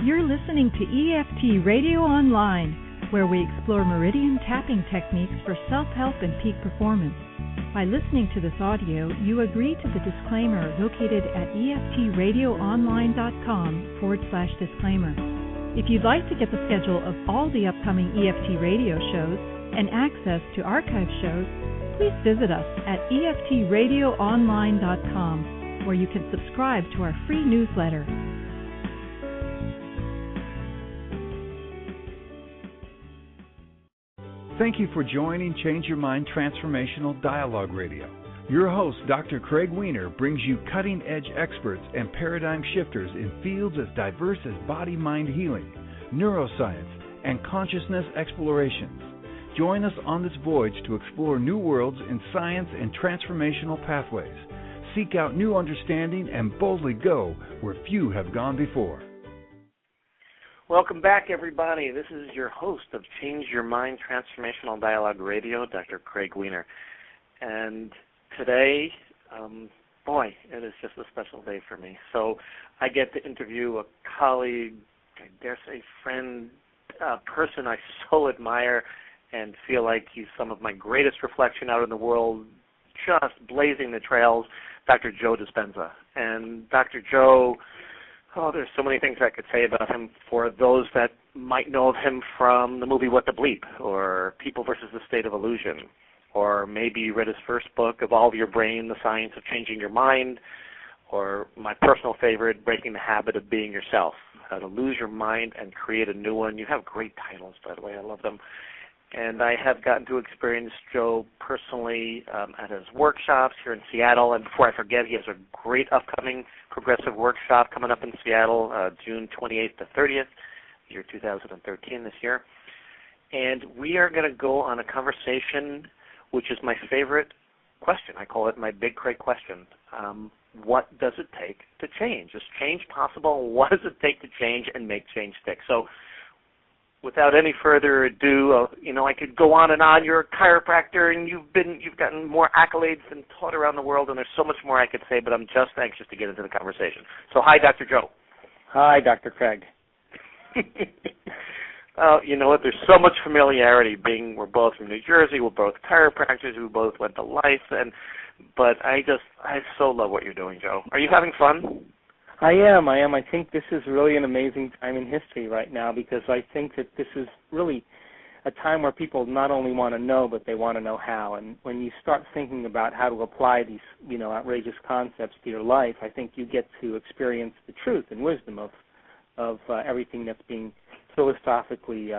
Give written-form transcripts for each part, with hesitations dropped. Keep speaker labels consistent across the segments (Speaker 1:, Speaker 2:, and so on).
Speaker 1: You're listening to EFT Radio Online, where we explore meridian tapping techniques for self-help and peak performance. By listening to this audio, you agree to the disclaimer located at EFTRadioOnline.com/disclaimer. If you'd like to get the schedule of all the upcoming EFT radio shows and access to archive shows, please visit us at EFTRadioOnline.com, where you can subscribe to our free newsletter.
Speaker 2: Thank you for joining Change Your Mind Transformational Dialogue Radio. Your host, Dr. Craig Weiner, brings you cutting-edge experts and paradigm shifters in fields as diverse as body-mind healing, neuroscience, and consciousness explorations. Join us on this voyage to explore new worlds in science and transformational pathways. Seek out new understanding and boldly go where few have gone before.
Speaker 3: Welcome back, everybody. This is your host of Change Your Mind Transformational Dialogue Radio, Dr. Craig Weiner. And today, it is just a special day for me. So I get to interview a colleague, I dare say friend, a person I so admire and feel like he's some of my greatest reflection out in the world, just blazing the trails, Dr. Joe Dispenza. And Dr. Joe, there's so many things I could say about him for those that might know of him from the movie What the Bleep, or People versus the State of Illusion, or maybe you read his first book, Evolve Your Brain, The Science of Changing Your Mind, or my personal favorite, Breaking the Habit of Being Yourself, How to Lose Your Mind and Create a New One. You have great titles, by the way. I love them. And I have gotten to experience Joe personally at his workshops here in Seattle. And before I forget, he has a great upcoming progressive workshop coming up in Seattle, June 28th to 30th, year 2013 this year. And we are going to go on a conversation which is my favorite question. I call it my Big Craig question. What does it take to change? Is change possible? What does it take to change and make change stick? So without any further ado, I could go on and on. You're a chiropractor, and you've gotten more accolades than taught around the world, and there's so much more I could say, but I'm just anxious to get into the conversation. So hi, Dr. Joe.
Speaker 4: Hi, Dr. Craig.
Speaker 3: You know what? There's so much familiarity. We're both from New Jersey. We're both chiropractors. We both went to life, but I so love what you're doing, Joe. Are you having fun?
Speaker 4: I am. I think this is really an amazing time in history right now, because I think that this is really a time where people not only want to know, but they want to know how. And when you start thinking about how to apply these, outrageous concepts to your life, I think you get to experience the truth and wisdom of everything that's being philosophically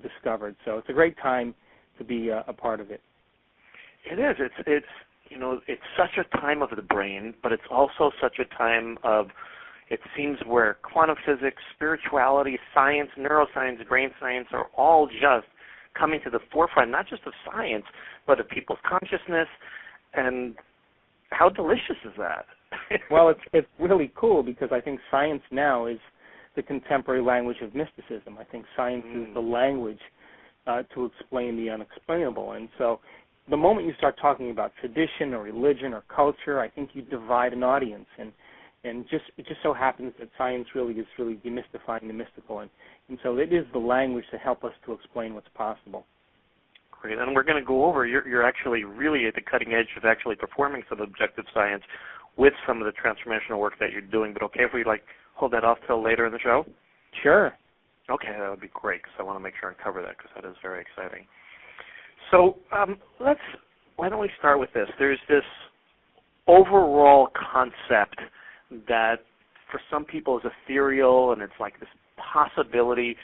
Speaker 4: discovered. So it's a great time to be a part of it.
Speaker 3: It is. It's such a time of the brain, but it's also such a time of, it seems, where quantum physics, spirituality, science, neuroscience, brain science are all just coming to the forefront, not just of science, but of people's consciousness. And how delicious is that?
Speaker 4: Well, it's really cool, because I think science now is the contemporary language of mysticism. I think science is the language to explain the unexplainable. And so the moment you start talking about tradition or religion or culture, I think you divide an audience, and it just so happens that science really is demystifying the mystical, and so it is the language to help us to explain what's possible.
Speaker 3: Great, and we're going to go over, you're actually really at the cutting edge of actually performing some objective science with some of the transformational work that you're doing, but okay if we hold that off till later in the show?
Speaker 4: Sure.
Speaker 3: Okay, that would be great, because I want to make sure and cover that, because that is very exciting. So why don't we start with this? There's this overall concept that for some people is ethereal, and it's like this possibility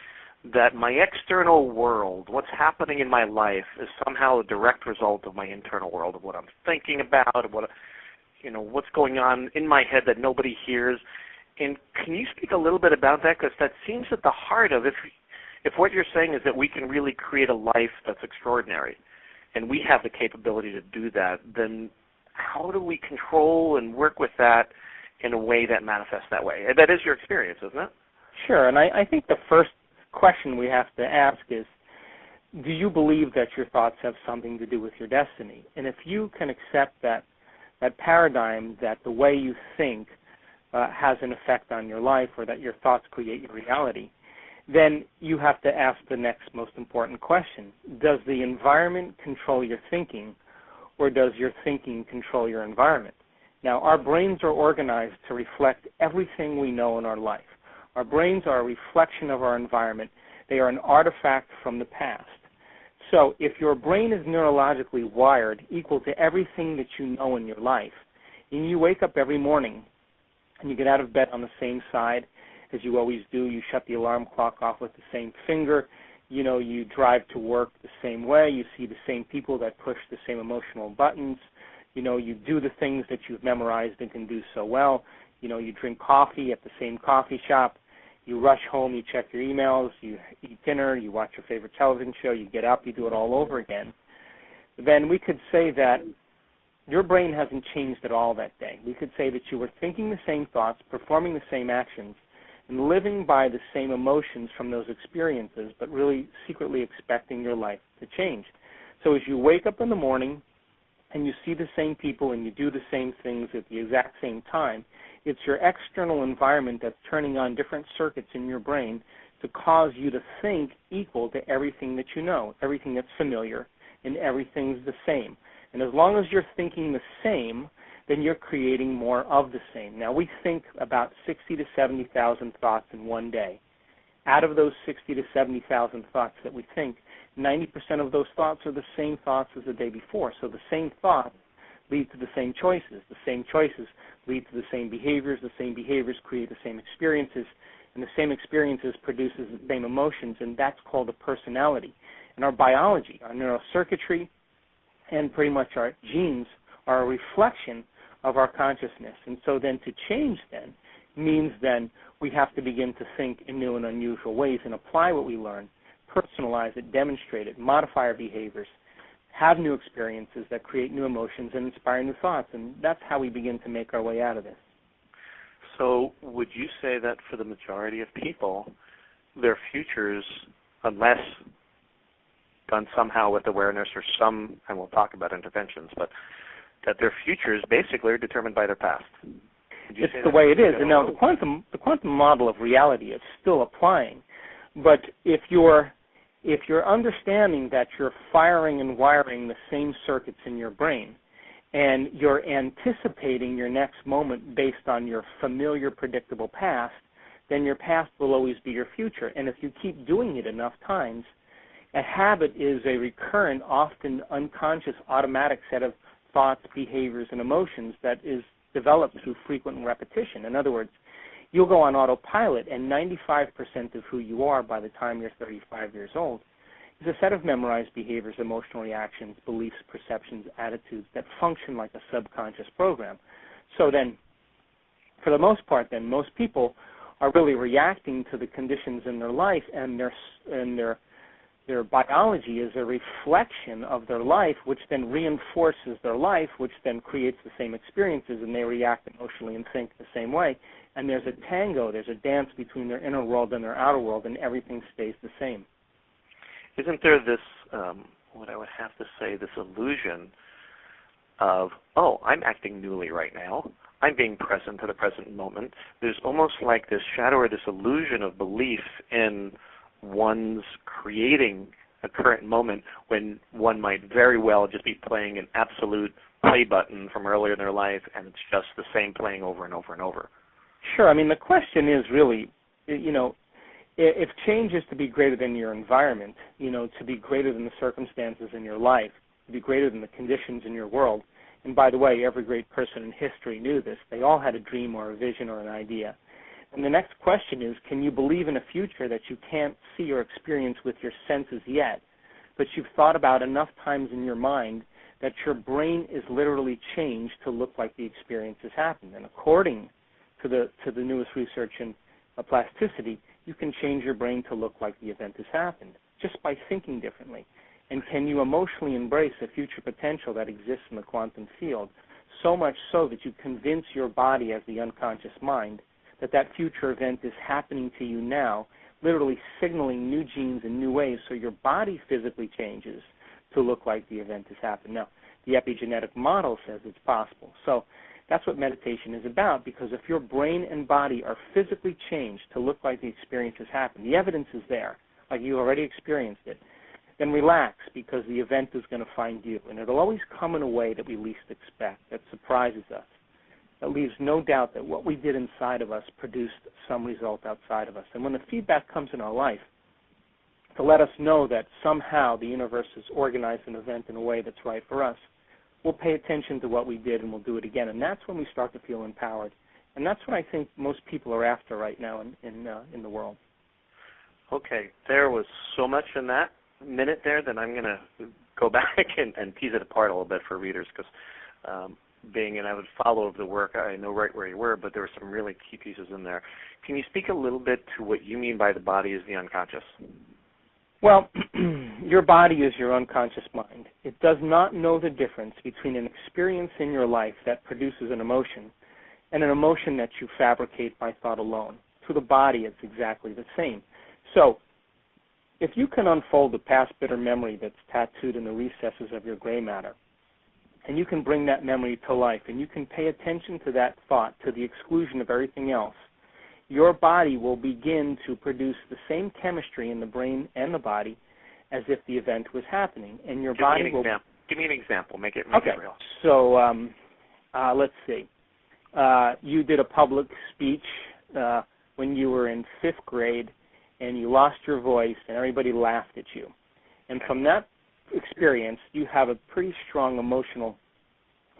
Speaker 3: that my external world, what's happening in my life, is somehow a direct result of my internal world, of what I'm thinking about, of what's going on in my head that nobody hears. And can you speak a little bit about that? Because that seems at the heart of, if what you're saying is that we can really create a life that's extraordinary, and we have the capability to do that, then how do we control and work with that in a way that manifests that way? That is your experience, isn't it?
Speaker 4: Sure, and I think the first question we have to ask is, do you believe that your thoughts have something to do with your destiny? And if you can accept that paradigm, that the way you think has an effect on your life, or that your thoughts create your reality, then you have to ask the next most important question. Does the environment control your thinking, or does your thinking control your environment? Now, our brains are organized to reflect everything we know in our life. Our brains are a reflection of our environment. They are an artifact from the past. So if your brain is neurologically wired equal to everything that you know in your life, and you wake up every morning and you get out of bed on the same side as you always do, you shut the alarm clock off with the same finger, you drive to work the same way, you see the same people that push the same emotional buttons, you do the things that you've memorized and can do so well, you drink coffee at the same coffee shop, you rush home, you check your emails, you eat dinner, you watch your favorite television show, you get up, you do it all over again, then we could say that your brain hasn't changed at all that day. We could say that you were thinking the same thoughts, performing the same actions, and living by the same emotions from those experiences, but really secretly expecting your life to change. So as you wake up in the morning and you see the same people and you do the same things at the exact same time, it's your external environment that's turning on different circuits in your brain to cause you to think equal to everything that you know, everything that's familiar, and everything's the same. And as long as you're thinking the same, then you're creating more of the same. Now, we think about 60 to 70,000 thoughts in one day. Out of those 60 to 70,000 thoughts that we think, 90% of those thoughts are the same thoughts as the day before. So the same thoughts lead to the same choices. The same choices lead to the same behaviors. The same behaviors create the same experiences. And the same experiences produces the same emotions, and that's called a personality. And our biology, our neurocircuitry, and pretty much our genes are a reflection of our consciousness. And so then to change then means then we have to begin to think in new and unusual ways and apply what we learn, personalize it, demonstrate it, modify our behaviors, have new experiences that create new emotions and inspire new thoughts. And that's how we begin to make our way out of this.
Speaker 3: So would you say that for the majority of people, their futures, unless done somehow with awareness or some, and we'll talk about interventions, but that their futures basically are determined by their past?
Speaker 4: It's the way it is. And now the quantum model of reality is still applying. But if you're understanding that you're firing and wiring the same circuits in your brain, and you're anticipating your next moment based on your familiar, predictable past, then your past will always be your future. And if you keep doing it enough times, a habit is a recurrent, often unconscious, automatic set of thoughts, behaviors, and emotions that is developed through frequent repetition. In other words, you'll go on autopilot, and 95% of who you are by the time you're 35 years old is a set of memorized behaviors, emotional reactions, beliefs, perceptions, attitudes that function like a subconscious program. So then, for the most part, then, most people are really reacting to the conditions in their life, and their biology is a reflection of their life, which then reinforces their life, which then creates the same experiences, and they react emotionally and think the same way. And there's a tango, there's a dance between their inner world and their outer world, and everything stays the same.
Speaker 3: Isn't there this, what I would have to say, this illusion of, oh, I'm acting newly right now. I'm being present to the present moment. There's almost like this shadow or this illusion of belief in one's creating a current moment when one might very well just be playing an absolute play button from earlier in their life, and it's just the same playing over and over and over.
Speaker 4: Sure. I mean, the question is really, if change is to be greater than your environment, to be greater than the circumstances in your life, to be greater than the conditions in your world, and by the way, every great person in history knew this. They all had a dream or a vision or an idea. And the next question is, can you believe in a future that you can't see or experience with your senses yet, but you've thought about enough times in your mind that your brain is literally changed to look like the experience has happened? And according to the newest research in plasticity, you can change your brain to look like the event has happened just by thinking differently. And can you emotionally embrace a future potential that exists in the quantum field, so much so that you convince your body as the unconscious mind that future event is happening to you now, literally signaling new genes in new ways, so your body physically changes to look like the event has happened. Now, the epigenetic model says it's possible. So That's what meditation is about, because if your brain and body are physically changed to look like the experience has happened, the evidence is there, like you already experienced it, then relax, because the event is going to find you. And it'll always come in a way that we least expect, that surprises us, that leaves no doubt that what we did inside of us produced some result outside of us. And when the feedback comes in our life, to let us know that somehow the universe has organized an event in a way that's right for us, we'll pay attention to what we did and we'll do it again. And that's when we start to feel empowered. And that's what I think most people are after right now in the world.
Speaker 3: Okay, there was so much in that minute there that I'm going to go back and tease it apart a little bit for readers, because being an avid follower of the work, I know right where you were, but there were some really key pieces in there. Can you speak a little bit to what you mean by the body is the unconscious?
Speaker 4: Well, your body is your unconscious mind. It does not know the difference between an experience in your life that produces an emotion and an emotion that you fabricate by thought alone. To the body, it's exactly the same. So, if you can unfold the past bitter memory that's tattooed in the recesses of your gray matter, and you can bring that memory to life, and you can pay attention to that thought to the exclusion of everything else, your body will begin to produce the same chemistry in the brain and the body as if the event was happening. And your body will...
Speaker 3: Give me an example. Make it real.
Speaker 4: So let's see. You did a public speech when you were in 5th grade, and you lost your voice, and everybody laughed at you. And from that experience, you have a pretty strong emotional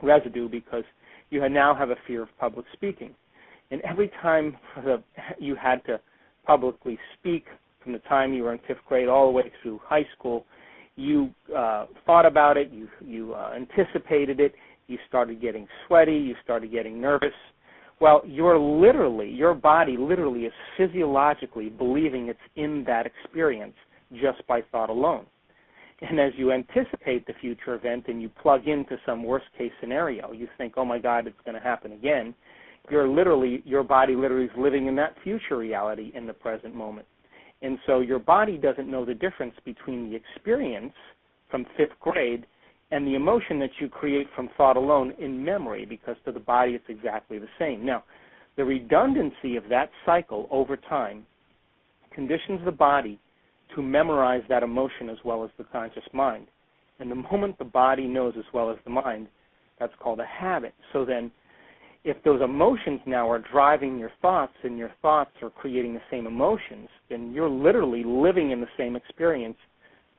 Speaker 4: residue, because you now have a fear of public speaking. And every time you had to publicly speak, from the time you were in 5th grade all the way through high school, you thought about it, you anticipated it, you started getting sweaty, you started getting nervous. Well, your body literally is physiologically believing it's in that experience just by thought alone. And as you anticipate the future event and you plug into some worst-case scenario, you think, oh, my God, it's going to happen again. Your body literally is living in that future reality in the present moment. And so your body doesn't know the difference between the experience from 5th grade and the emotion that you create from thought alone in memory, because to the body it's exactly the same. Now, the redundancy of that cycle over time conditions the body to memorize that emotion as well as the conscious mind. And the moment the body knows as well as the mind, that's called a habit. So then, if those emotions now are driving your thoughts and your thoughts are creating the same emotions, then you're literally living in the same experience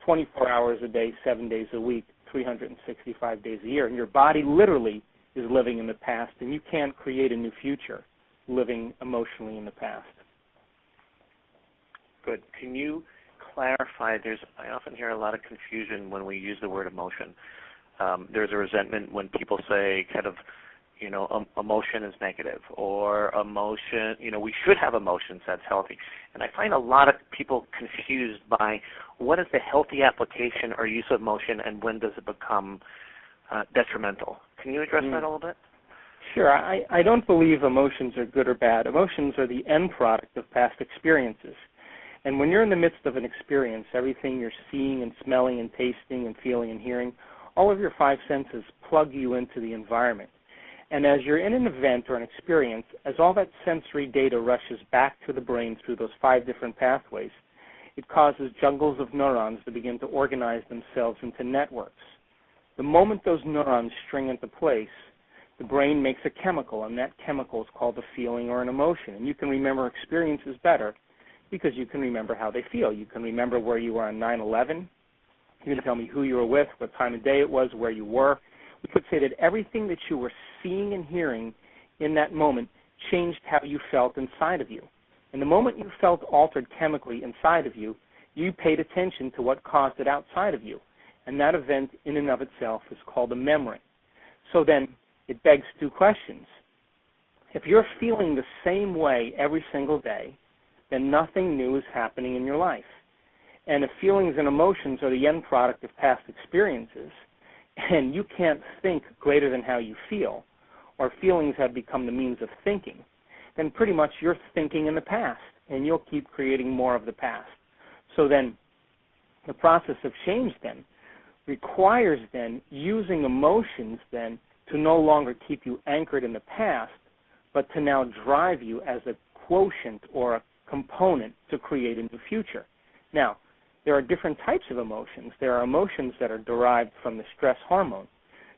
Speaker 4: 24 hours a day, 7 days a week, 365 days a year. And your body literally is living in the past, and you can't create a new future living emotionally in the past.
Speaker 3: Good. Can you clarify? I often hear a lot of confusion when we use the word emotion. There's a resentment when people say kind of, emotion is negative, or emotion, we should have emotions, that's healthy. And I find a lot of people confused by what is the healthy application or use of emotion, and when does it become detrimental. Can you address that a little bit?
Speaker 4: Sure. I don't believe emotions are good or bad. Emotions are the end product of past experiences. And when you're in the midst of an experience, everything you're seeing and smelling and tasting and feeling and hearing, all of your 5 senses plug you into the environment. And as you're in an event or an experience, as all that sensory data rushes back to the brain through those 5 different pathways, it causes jungles of neurons to begin to organize themselves into networks. The moment those neurons string into place, the brain makes a chemical, and that chemical is called a feeling or an emotion. And you can remember experiences better because you can remember how they feel. You can remember where you were on 9/11. You can tell me who you were with, what time of day it was, where you were. We could say that everything that you were seeing and hearing in that moment changed how you felt inside of you. And the moment you felt altered chemically inside of you, you paid attention to what caused it outside of you. And that event in and of itself is called a memory. So then it begs 2 questions. If you're feeling the same way every single day, then nothing new is happening in your life. And if feelings and emotions are the end product of past experiences, and you can't think greater than how you feel, or feelings have become the means of thinking, then pretty much you're thinking in the past, and you'll keep creating more of the past. So then the process of change then requires then using emotions then to no longer keep you anchored in the past, but to now drive you as a quotient or a component to create a new future. Now, there are different types of emotions. There are emotions that are derived from the stress hormone,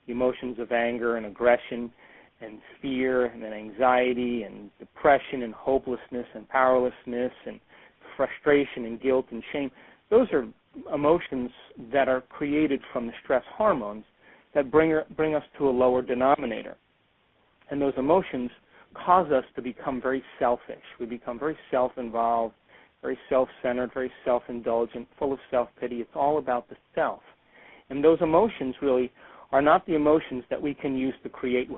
Speaker 4: the emotions of anger and aggression and fear and then anxiety and depression and hopelessness and powerlessness and frustration and guilt and shame. Those are emotions that are created from the stress hormones that bring us to a lower denominator. And those emotions cause us to become very selfish. We become very self-involved, very self-centered, very self-indulgent, full of self-pity. It's all about the self. And those emotions really are not the emotions that we can use to create.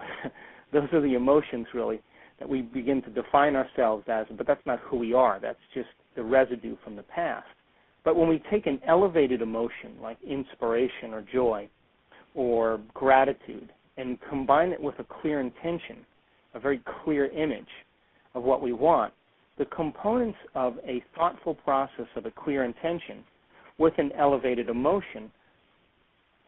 Speaker 4: Those are the emotions really that we begin to define ourselves as, but that's not who we are. That's just the residue from the past. But when we take an elevated emotion like inspiration or joy or gratitude and combine it with a clear intention, a very clear image of what we want, the components of a thoughtful process of a clear intention with an elevated emotion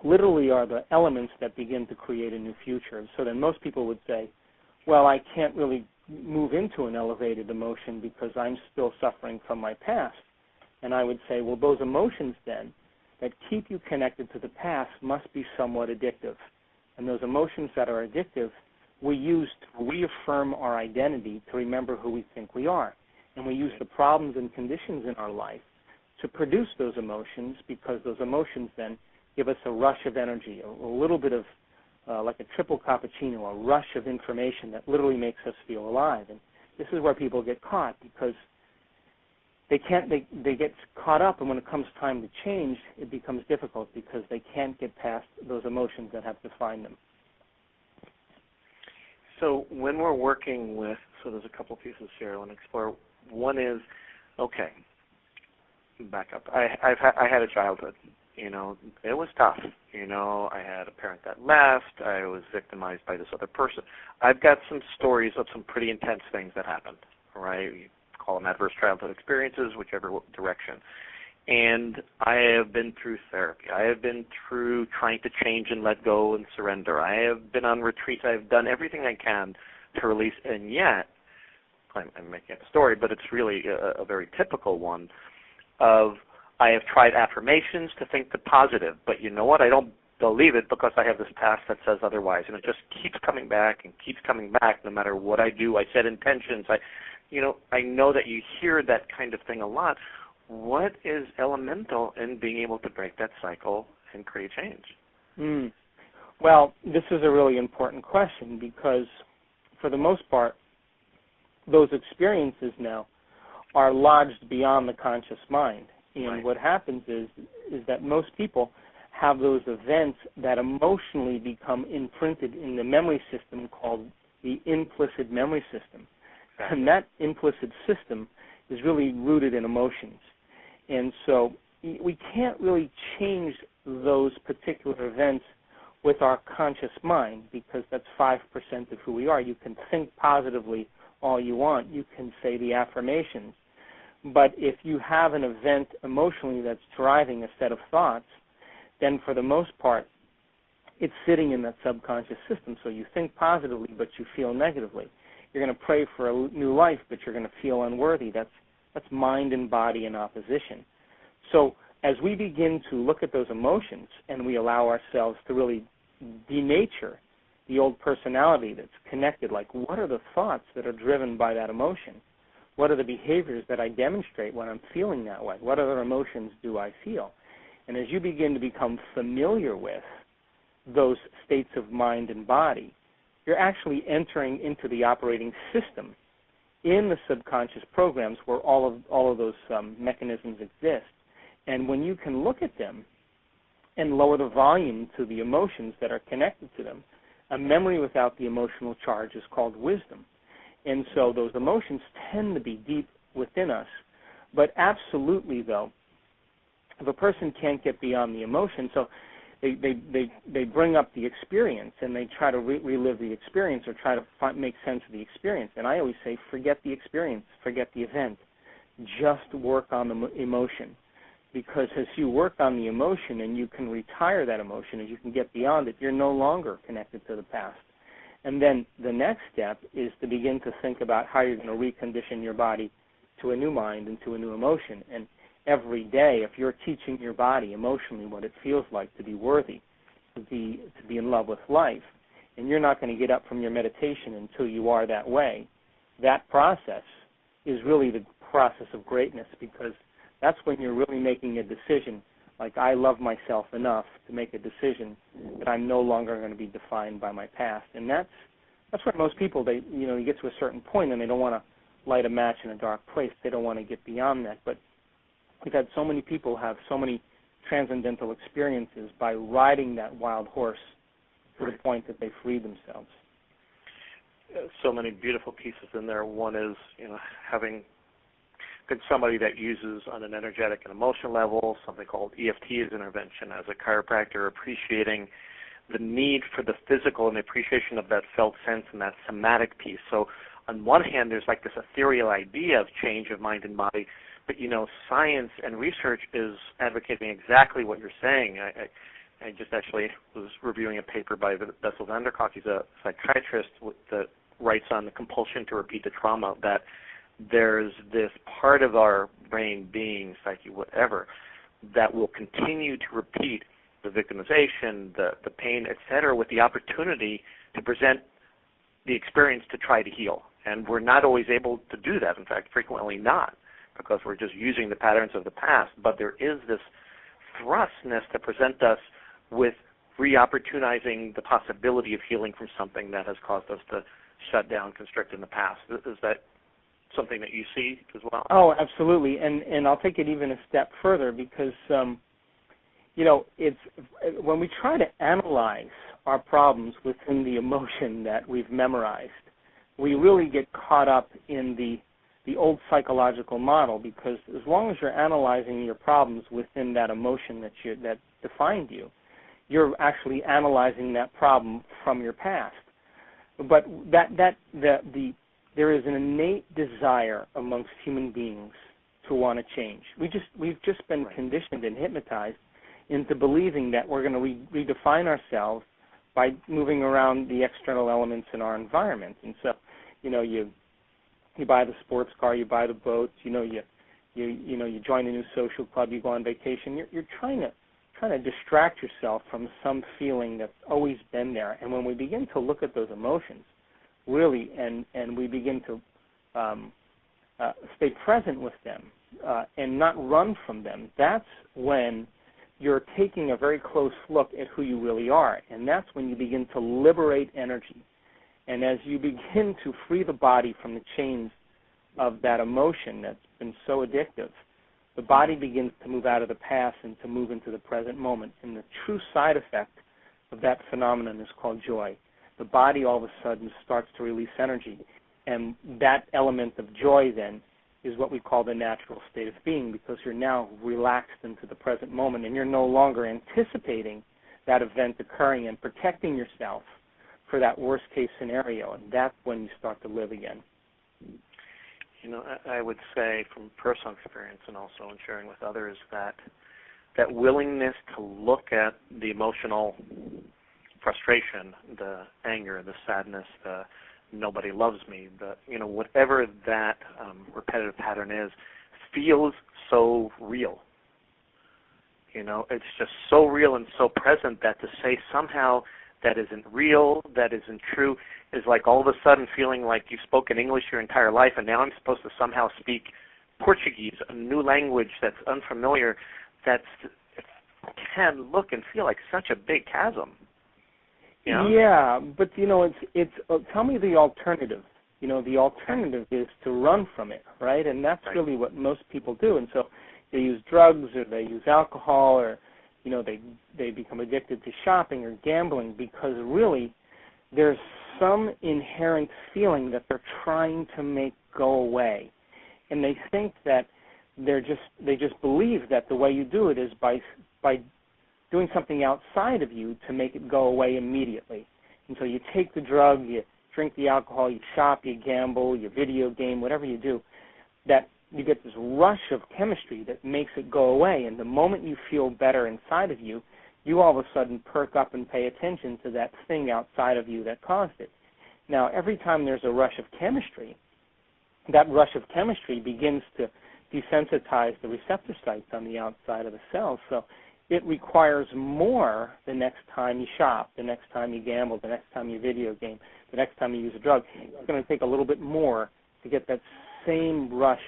Speaker 4: literally are the elements that begin to create a new future. So then most people would say, well, I can't really move into an elevated emotion because I'm still suffering from my past. And I would say, well, those emotions then that keep you connected to the past must be somewhat addictive. And those emotions that are addictive, we use to reaffirm our identity, to remember who we think we are. And we use the problems and conditions in our life to produce those emotions, because those emotions then give us a rush of energy, a little bit of like a triple cappuccino, a rush of information that literally makes us feel alive. And this is where people get caught, because they get caught up, and when it comes time to change, it becomes difficult because they can't get past those emotions that have defined them.
Speaker 3: So when we're working with, so there's a couple pieces here I want to explore. One is, okay, back up. I had a childhood. You know, it was tough. You know, I had a parent that left. I was victimized by this other person. I've got some stories of some pretty intense things that happened, right? You call them adverse childhood experiences, whichever direction. And I have been through therapy. I have been through trying to change and let go and surrender. I have been on retreats. I have done everything I can to release, and yet, I'm making up a story, but it's really a very typical one of, I have tried affirmations to think the positive, but you know what? I don't believe it because I have this past that says otherwise, and it just keeps coming back and keeps coming back no matter what I do. I set intentions. I know that you hear that kind of thing a lot. What is elemental in being able to break that cycle and create change?
Speaker 4: Well, this is a really important question, because for the most part, those experiences now are lodged beyond the conscious mind. And
Speaker 3: right.
Speaker 4: What happens is that most people have those events that emotionally become imprinted in the memory system called the implicit memory system. And that implicit system is really rooted in emotions. And so we can't really change those particular events with our conscious mind, because that's 5% of who we are. You can think positively all you want. You can say the affirmations. But if you have an event emotionally that's driving a set of thoughts, then for the most part, it's sitting in that subconscious system. So you think positively, but you feel negatively. You're going to pray for a new life, but you're going to feel unworthy. That's mind and body in opposition. So as we begin to look at those emotions and we allow ourselves to really denature the old personality that's connected, like what are the thoughts that are driven by that emotion? What are the behaviors that I demonstrate when I'm feeling that way? What other emotions do I feel? And as you begin to become familiar with those states of mind and body, you're actually entering into the operating system in the subconscious programs where all of those mechanisms exist. And when you can look at them and lower the volume to the emotions that are connected to them, a memory without the emotional charge is called wisdom. And so those emotions tend to be deep within us. But absolutely, though, if a person can't get beyond the emotion, so they bring up the experience and they try to relive the experience or try to make sense of the experience. And I always say, forget the experience, forget the event. Just work on the emotion. because as you work on the emotion and you can retire that emotion, as you can get beyond it, you're no longer connected to the past. And then the next step is to begin to think about how you're going to recondition your body to a new mind and to a new emotion. And every day, if you're teaching your body emotionally what it feels like to be worthy, to be in love with life, and you're not going to get up from your meditation until you are that way, that process is really the process of greatness, because that's when you're really making a decision, like I love myself enough to make a decision that I'm no longer going to be defined by my past. And that's where most people, you get to a certain point and they don't want to light a match in a dark place. They don't want to get beyond that. But we've had so many people have so many transcendental experiences by riding that wild horse to the point that they free themselves.
Speaker 3: So many beautiful pieces in there. One is, having been somebody that uses on an energetic and emotional level something called EFT as intervention, as a chiropractor, appreciating the need for the physical and the appreciation of that felt sense and that somatic piece. So on one hand, there's like this ethereal idea of change of mind and body, but, science and research is advocating exactly what you're saying. I just actually was reviewing a paper by Bessel van der Kolk. He's a psychiatrist that writes on the compulsion to repeat the trauma, that there's this part of our brain, being, psyche, whatever, that will continue to repeat the victimization, the pain, etc., with the opportunity to present the experience to try to heal. And we're not always able to do that, in fact, frequently not, because we're just using the patterns of the past. But there is this thrustness to present us with re-opportunizing the possibility of healing from something that has caused us to shut down, constrict in the past. Is that something that you see as well?
Speaker 4: Oh, absolutely. And I'll take it even a step further, because, it's when we try to analyze our problems within the emotion that we've memorized, we really get caught up in the old psychological model, because as long as you're analyzing your problems within that emotion that defined you, you're actually analyzing that problem from your past. But there is an innate desire amongst human beings to want to change. We've just been conditioned and hypnotized into believing that we're going to redefine ourselves by moving around the external elements in our environment. And so, you buy the sports car, you buy the boat, you join a new social club, you go on vacation. You're trying to distract yourself from some feeling that's always been there. And when we begin to look at those emotions, really, and we begin to stay present with them and not run from them, that's when you're taking a very close look at who you really are. And that's when you begin to liberate energy. And as you begin to free the body from the chains of that emotion that's been so addictive, the body begins to move out of the past and to move into the present moment. And the true side effect of that phenomenon is called joy. The body all of a sudden starts to release energy. And that element of joy then is what we call the natural state of being, because you're now relaxed into the present moment and you're no longer anticipating that event occurring and protecting yourself for that worst-case scenario. And that's when you start to live again.
Speaker 3: I would say from personal experience and also in sharing with others that willingness to look at the emotional frustration, the anger, the sadness, the nobody loves me, whatever that repetitive pattern is, feels so real. It's just so real and so present that to say somehow that isn't real, that isn't true, is like all of a sudden feeling like you've spoken English your entire life and now I'm supposed to somehow speak Portuguese, a new language that's unfamiliar, it can look and feel like such a big chasm.
Speaker 4: Yeah, but it's tell me the alternative. The alternative is to run from it, right? And that's really what most people do. And so they use drugs or they use alcohol or they become addicted to shopping or gambling, because really there's some inherent feeling that they're trying to make go away. And they think that they just believe that the way you do it is by doing something outside of you to make it go away immediately. And so you take the drug, you drink the alcohol, you shop, you gamble, you video game, whatever you do, that you get this rush of chemistry that makes it go away, and the moment you feel better inside of you, you all of a sudden perk up and pay attention to that thing outside of you that caused it. Now, every time there's a rush of chemistry, that rush of chemistry begins to desensitize the receptor sites on the outside of the cells, so it requires more the next time you shop, the next time you gamble, the next time you video game, the next time you use a drug. It's going to take a little bit more to get that same rush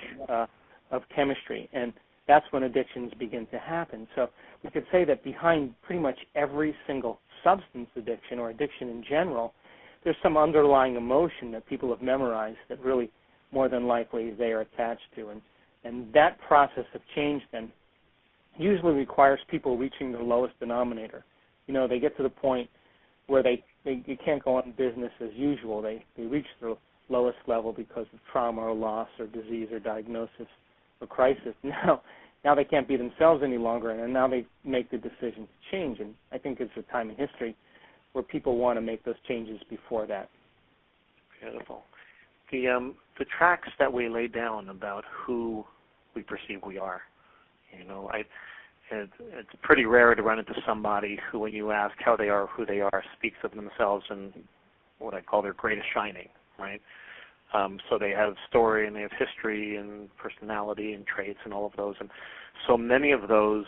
Speaker 4: of chemistry, and that's when addictions begin to happen. So we could say that behind pretty much every single substance addiction or addiction in general, there's some underlying emotion that people have memorized that really more than likely they are attached to. And that process of change then usually requires people reaching the lowest denominator. You know, they get to the point where they can't go on business as usual. They reach the lowest level because of trauma or loss or disease or diagnosis or crisis. Now they can't be themselves any longer, and now they make the decision to change. And I think it's a time in history where people want to make those changes before that.
Speaker 3: Beautiful. The tracks that we lay down about who we perceive we are, you know, it's pretty rare to run into somebody who, when you ask how they are, who they are, speaks of themselves in what I call their greatest shining, right? So they have story and they have history and personality and traits and all of those. And so many of those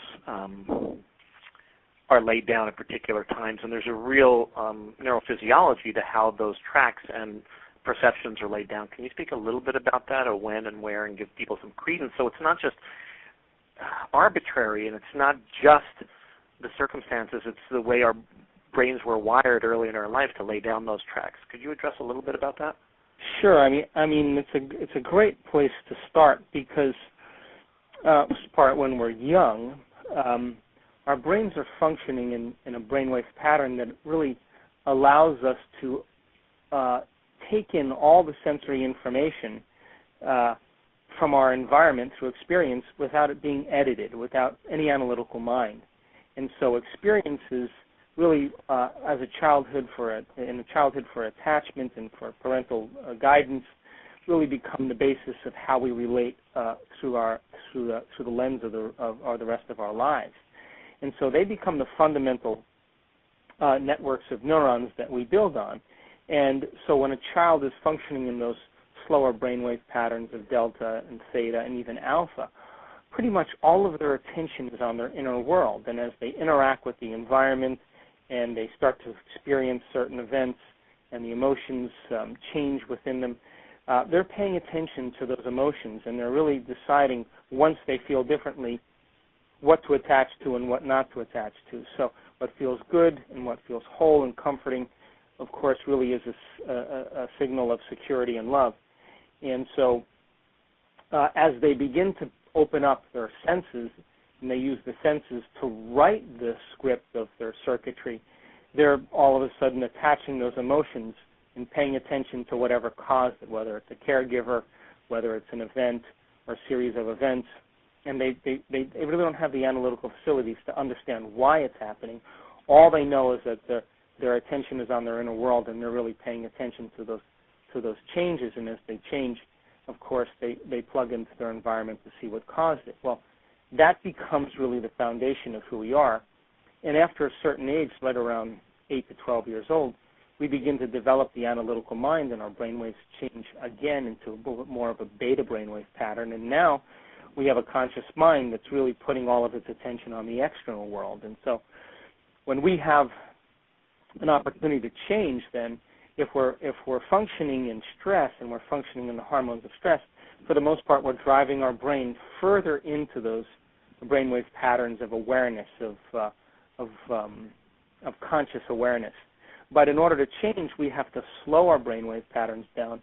Speaker 3: are laid down at particular times, and there's a real neurophysiology to how those tracks and perceptions are laid down. Can you speak a little bit about that, or when and where, and give people some credence? So it's not just arbitrary, and it's not just the circumstances, it's the way our brains were wired early in our life to lay down those tracks. Could you address a little bit about that?
Speaker 4: Sure. I mean, it's a great place to start because, when we're young, our brains are functioning in a brainwave pattern that really allows us to take in all the sensory information from our environment through experience without it being edited, without any analytical mind. And so experiences really, in a childhood for attachment and for parental guidance, really become the basis of how we relate through the lens of the rest of our lives. And so they become the fundamental networks of neurons that we build on. And so when a child is functioning in those slower brainwave patterns of delta and theta and even alpha, pretty much all of their attention is on their inner world. And as they interact with the environment and they start to experience certain events and the emotions change within them, they're paying attention to those emotions, and they're really deciding, once they feel differently, what to attach to and what not to attach to. So what feels good and what feels whole and comforting, of course, really is a signal of security and love. And so as they begin to open up their senses, and they use the senses to write the script of their circuitry, they're all of a sudden attaching those emotions and paying attention to whatever caused it, whether it's a caregiver, whether it's an event or a series of events. And they really don't have the analytical facilities to understand why it's happening. All they know is that their attention is on their inner world, and they're really paying attention to those changes. And as they change, of course, they plug into their environment to see what caused it. Well, that becomes really the foundation of who we are. And after a certain age, right around 8 to 12 years old, we begin to develop the analytical mind, and our brainwaves change again into a little bit more of a beta brainwave pattern. And now we have a conscious mind that's really putting all of its attention on the external world. And so when we have an opportunity to change, then if we're functioning in stress and we're functioning in the hormones of stress, for the most part, we're driving our brain further into those brainwave patterns of awareness, of conscious awareness. But in order to change, we have to slow our brainwave patterns down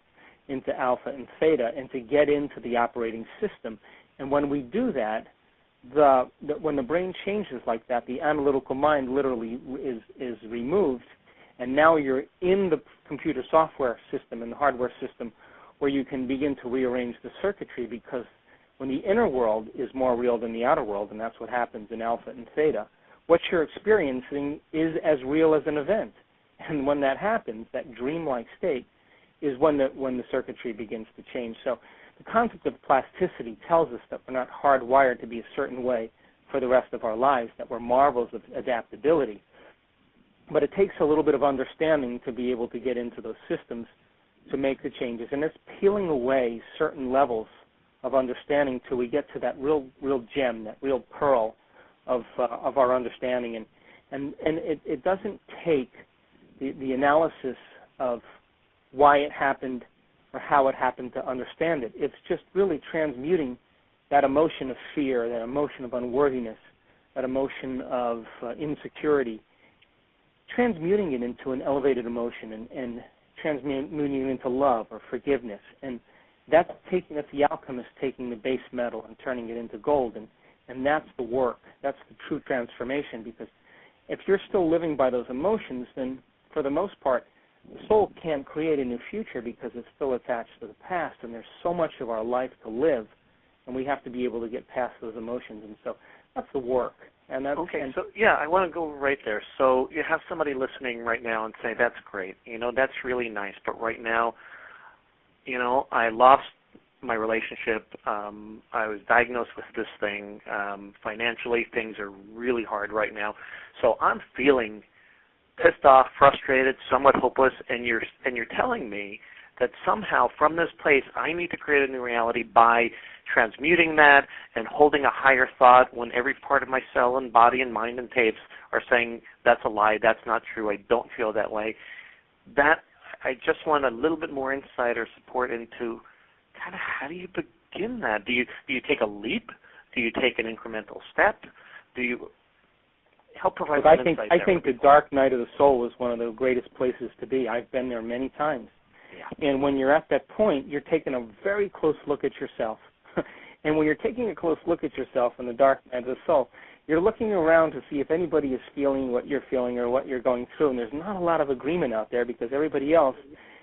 Speaker 4: into alpha and theta and to get into the operating system. And when we do that, when the brain changes like that, the analytical mind literally is removed, and now you're in the computer software system and the hardware system where you can begin to rearrange the circuitry, because when the inner world is more real than the outer world, and that's what happens in alpha and theta, what you're experiencing is as real as an event. And when that happens, that dreamlike state is when the circuitry begins to change. So the concept of plasticity tells us that we're not hardwired to be a certain way for the rest of our lives, that we're marvels of adaptability. But it takes a little bit of understanding to be able to get into those systems to make the changes. And it's peeling away certain levels of understanding till we get to that real gem, that real pearl of our understanding. And it doesn't take the analysis of why it happened or how it happened to understand it. It's just really transmuting that emotion of fear, that emotion of unworthiness, that emotion of insecurity, transmuting it into an elevated emotion and transmuting it into love or forgiveness. And that's the alchemist taking the base metal and turning it into gold. And that's the work. That's the true transformation, because if you're still living by those emotions, then for the most part, the soul can't create a new future because it's still attached to the past, and there's so much of our life to live, and we have to be able to get past those emotions. And so that's the work. And that's,
Speaker 3: so yeah, I want to go right there. So you have somebody listening right now and say, that's great, that's really nice, but right now, I lost my relationship. I was diagnosed with this thing. Financially, things are really hard right now. So I'm feeling pissed off, frustrated, somewhat hopeless, and you're telling me that somehow from this place I need to create a new reality by transmuting that and holding a higher thought when every part of my cell and body and mind and tapes are saying that's a lie, that's not true, I don't feel that way. That I just want a little bit more insight or support into kind of how do you begin that? Do you take a leap? Do you take an incremental step? Do you help provide some insight?
Speaker 4: I think the dark night of the soul is one of the greatest places to be. I've been there many times. Yeah. And when you're at that point, you're taking a very close look at yourself. And when you're taking a close look at yourself in the dark night of the soul, you're looking around to see if anybody is feeling what you're feeling or what you're going through. And there's not a lot of agreement out there because everybody else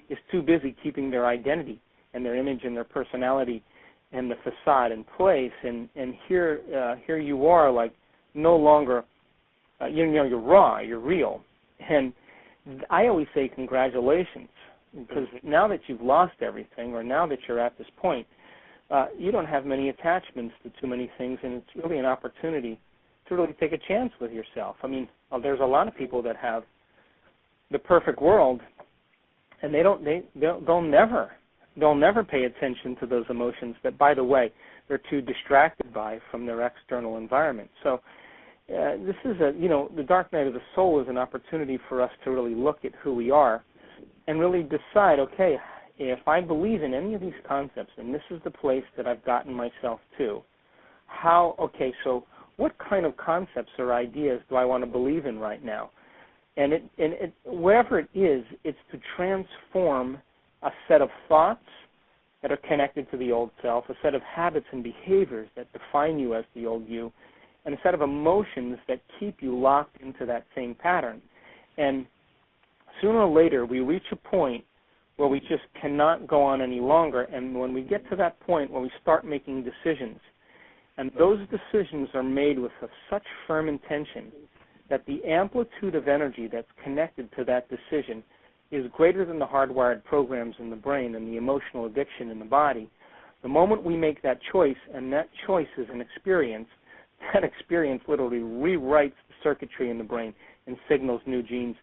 Speaker 4: is too busy keeping their identity and their image and their personality and the facade in place. And here you are, like no longer, you're raw, you're real. And I always say congratulations, because now that you've lost everything, or now that you're at this point, you don't have many attachments to too many things, and it's really an opportunity to really take a chance with yourself. I mean, there's a lot of people that have the perfect world, and they'll never pay attention to those emotions that, by the way, they're too distracted by from their external environment. So this is the dark night of the soul is an opportunity for us to really look at who we are and really decide, okay, if I believe in any of these concepts, and this is the place that I've gotten myself to, so what kind of concepts or ideas do I want to believe in right now? And wherever it is, it's to transform a set of thoughts that are connected to the old self, a set of habits and behaviors that define you as the old you, and a set of emotions that keep you locked into that same pattern. And sooner or later, we reach a point where we just cannot go on any longer. And when we get to that point where we start making decisions, and those decisions are made with such firm intention that the amplitude of energy that's connected to that decision is greater than the hardwired programs in the brain and the emotional addiction in the body, the moment we make that choice, and that choice is an experience, that experience literally rewrites the circuitry in the brain and signals new genes,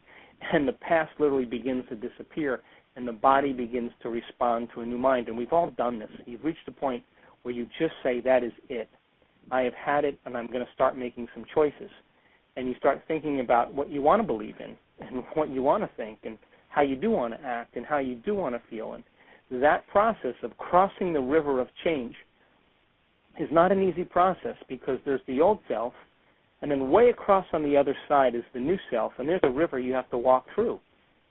Speaker 4: and the past literally begins to disappear, and the body begins to respond to a new mind. And we've all done this. You've reached a point where you just say, that is it. I have had it, and I'm going to start making some choices. And you start thinking about what you want to believe in and what you want to think and how you do want to act and how you do want to feel. And that process of crossing the river of change is not an easy process, because there's the old self, and then way across on the other side is the new self, and there's a river you have to walk through.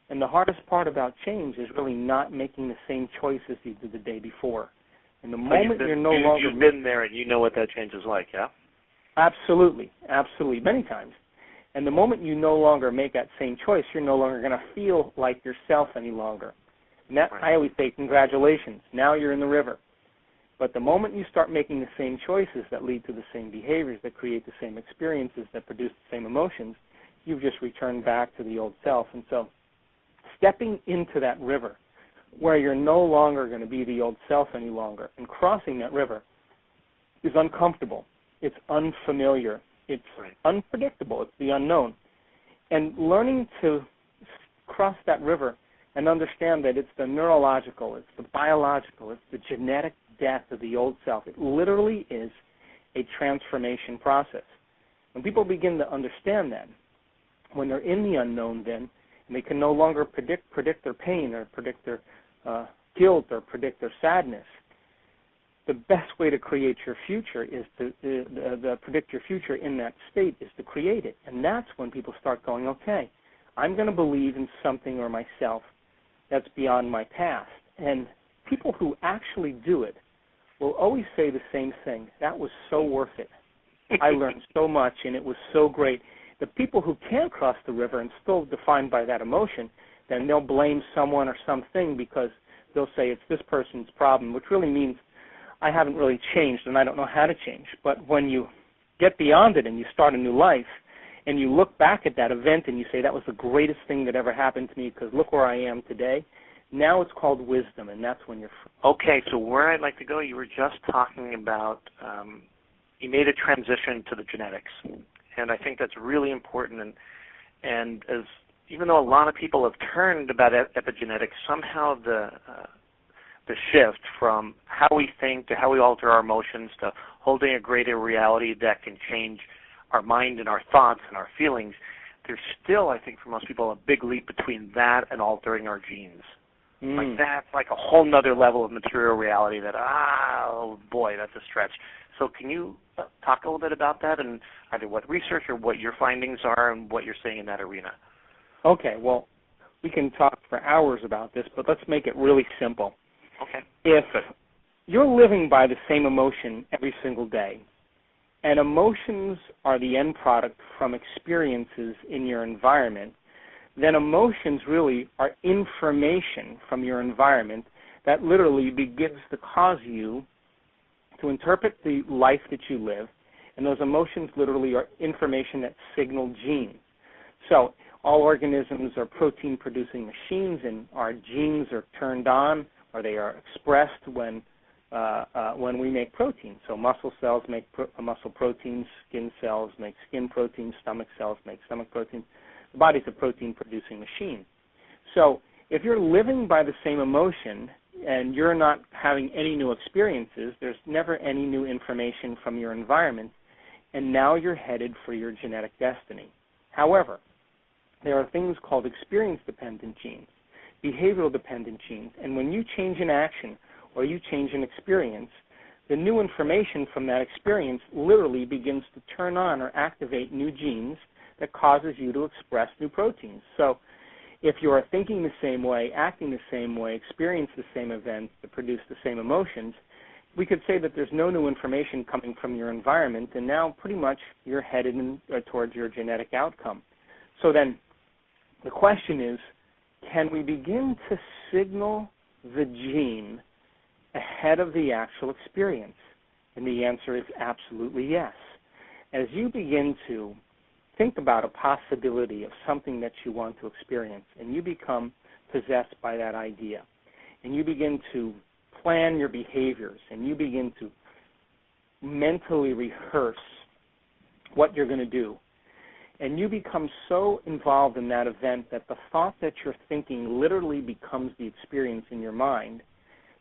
Speaker 4: And the hardest part about change is really not making the same choices you did the day before. And the moment you're no longer...
Speaker 3: You've been there and you know what that change is like, yeah?
Speaker 4: Absolutely, many times. And the moment you no longer make that same choice, you're no longer going to feel like yourself any longer. And that, right. I always say, congratulations, now you're in the river. But the moment you start making the same choices that lead to the same behaviors, that create the same experiences, that produce the same emotions, you've just returned back to the old self. And so stepping into that river where you're no longer going to be the old self any longer. And crossing that river is uncomfortable. It's unfamiliar. It's unpredictable. It's the unknown. And learning to cross that river and understand that it's the neurological, it's the biological, it's the genetic death of the old self. It literally is a transformation process. When people begin to understand that, when they're in the unknown then, and they can no longer predict their pain or predict their guilt or predict their sadness, the best way to create your future is to predict your future in that state is to create it. And that's when people start going, okay, I'm going to believe in something or myself that's beyond my past. And people who actually do it will always say the same thing. That was so worth it. I learned so much, and it was so great. The people who can't cross the river and still defined by that emotion, then they'll blame someone or something because they'll say it's this person's problem, which really means I haven't really changed and I don't know how to change. But when you get beyond it and you start a new life and you look back at that event and you say that was the greatest thing that ever happened to me because look where I am today, now it's called wisdom, and that's when you're free.
Speaker 3: Okay, so where I'd like to go, you were just talking about you made a transition to the genetics, and I think that's really important. And as even though a lot of people have turned about epigenetics, somehow the shift from how we think to how we alter our emotions to holding a greater reality that can change our mind and our thoughts and our feelings, there's still, I think, for most people, a big leap between that and altering our genes. Like that's like a whole nother level of material reality that, oh boy, that's a stretch. So can you talk a little bit about that and either what research or what your findings are and what you're seeing in that arena?
Speaker 4: Okay, well, we can talk for hours about this, but let's make it really simple.
Speaker 3: Okay.
Speaker 4: If you're living by the same emotion every single day, and emotions are the end product from experiences in your environment, then emotions really are information from your environment that literally begins to cause you to interpret the life that you live, and those emotions literally are information that signal genes. So all organisms are protein-producing machines, and our genes are turned on, or they are expressed when we make protein. So muscle cells make muscle proteins, skin cells make skin proteins, stomach cells make stomach proteins. The body's a protein-producing machine. So if you're living by the same emotion and you're not having any new experiences, there's never any new information from your environment, and now you're headed for your genetic destiny. However, there are things called experience-dependent genes, behavioral-dependent genes, and when you change an action or you change an experience, the new information from that experience literally begins to turn on or activate new genes that causes you to express new proteins. So if you are thinking the same way, acting the same way, experience the same events that produce the same emotions, we could say that there's no new information coming from your environment, and now pretty much you're headed towards your genetic outcome. So then the question is, can we begin to signal the gene ahead of the actual experience? And the answer is absolutely yes. As you begin to think about a possibility of something that you want to experience, and you become possessed by that idea, and you begin to plan your behaviors, and you begin to mentally rehearse what you're going to do, and you become so involved in that event that the thought that you're thinking literally becomes the experience in your mind,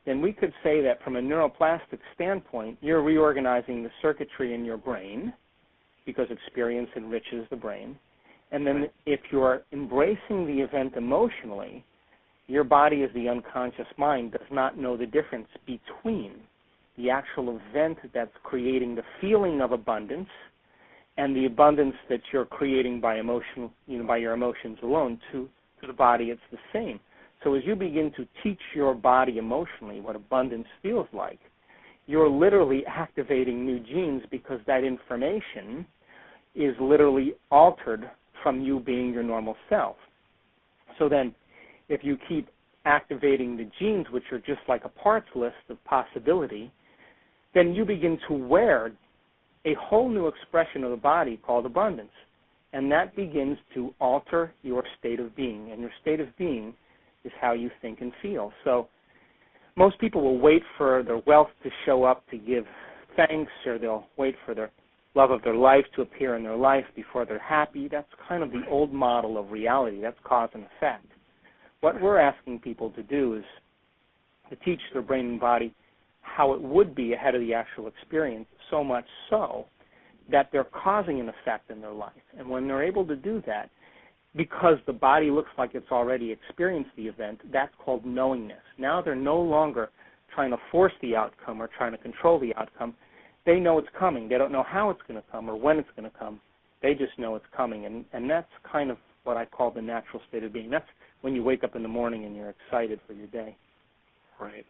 Speaker 4: then we could say that from a neuroplastic standpoint, you're reorganizing the circuitry in your brain, because experience enriches the brain. And then if you're embracing the event emotionally, your body as the unconscious mind does not know the difference between the actual event that's creating the feeling of abundance and the abundance that you're creating by emotion, by your emotions alone. To the body, it's the same. So as you begin to teach your body emotionally what abundance feels like, you're literally activating new genes because that information is literally altered from you being your normal self. So then if you keep activating the genes, which are just like a parts list of possibility, then you begin to wear a whole new expression of the body called abundance. And that begins to alter your state of being. And your state of being is how you think and feel. So most people will wait for their wealth to show up to give thanks, or they'll wait for their love of their life to appear in their life before they're happy. That's kind of the old model of reality. That's cause and effect. What we're asking people to do is to teach their brain and body how it would be ahead of the actual experience, so much so that they're causing an effect in their life. And when they're able to do that, because the body looks like it's already experienced the event, that's called knowingness. Now they're no longer trying to force the outcome or trying to control the outcome. They know it's coming. They don't know how it's going to come or when it's going to come. They just know it's coming. And that's kind of what I call the natural state of being. That's when you wake up in the morning and you're excited for your day.
Speaker 3: Right.